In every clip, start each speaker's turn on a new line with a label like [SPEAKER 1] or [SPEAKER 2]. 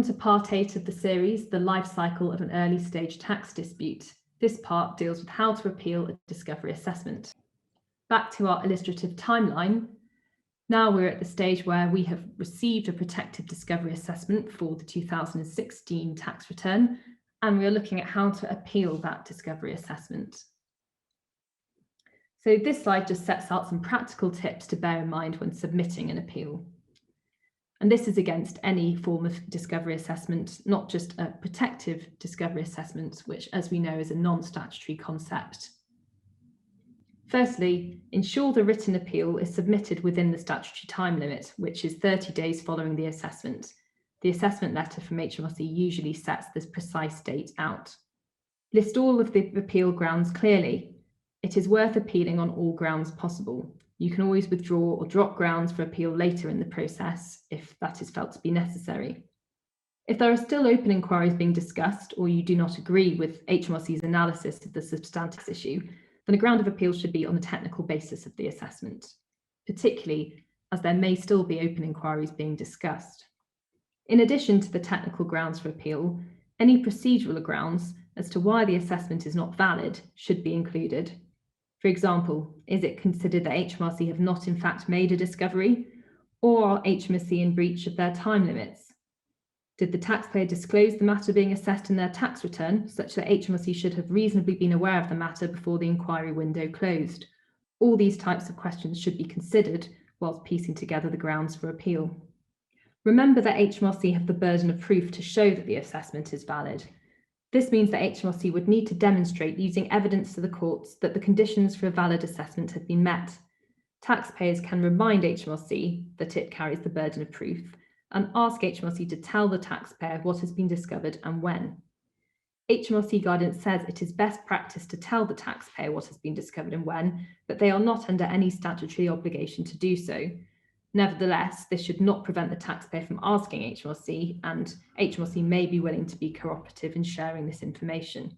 [SPEAKER 1] Welcome to part 8 of the series, The Life Cycle of an Early Stage Tax Dispute. This part deals with how to appeal a discovery assessment. Back to our illustrative timeline. Now we're at the stage where we have received a protective discovery assessment for the 2016 tax return, and we are looking at how to appeal that discovery assessment. So this slide just sets out some practical tips to bear in mind when submitting an appeal. And this is against any form of discovery assessment, not just a protective discovery assessment, which, as we know, is a non-statutory concept. Firstly, ensure the written appeal is submitted within the statutory time limit, which is 30 days following the assessment. The assessment letter from HMRC usually sets this precise date out. List all of the appeal grounds clearly. It is worth appealing on all grounds possible. You can always withdraw or drop grounds for appeal later in the process if that is felt to be necessary. If there are still open inquiries being discussed or you do not agree with HMRC's analysis of the substantive issue, then a ground of appeal should be on the technical basis of the assessment, particularly as there may still be open inquiries being discussed. In addition to the technical grounds for appeal, any procedural grounds as to why the assessment is not valid should be included. For example, is it considered that HMRC have not in fact made a discovery, or are HMRC in breach of their time limits? Did the taxpayer disclose the matter being assessed in their tax return, such that HMRC should have reasonably been aware of the matter before the inquiry window closed? All these types of questions should be considered whilst piecing together the grounds for appeal. Remember that HMRC have the burden of proof to show that the assessment is valid. This means that HMRC would need to demonstrate using evidence to the courts that the conditions for a valid assessment have been met. Taxpayers can remind HMRC that it carries the burden of proof and ask HMRC to tell the taxpayer what has been discovered and when. HMRC guidance says it is best practice to tell the taxpayer what has been discovered and when, but they are not under any statutory obligation to do so. Nevertheless, this should not prevent the taxpayer from asking HMRC, and HMRC may be willing to be cooperative in sharing this information.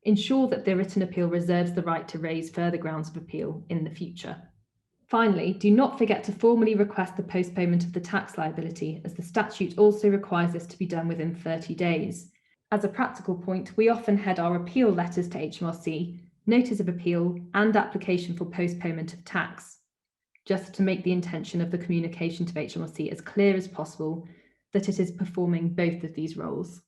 [SPEAKER 1] Ensure that the written appeal reserves the right to raise further grounds of appeal in the future. Finally, do not forget to formally request the postponement of the tax liability, as the statute also requires this to be done within 30 days. As a practical point, we often head our appeal letters to HMRC, notice of appeal, and application for postponement of tax, just to make the intention of the communication to HMRC as clear as possible that it is performing both of these roles.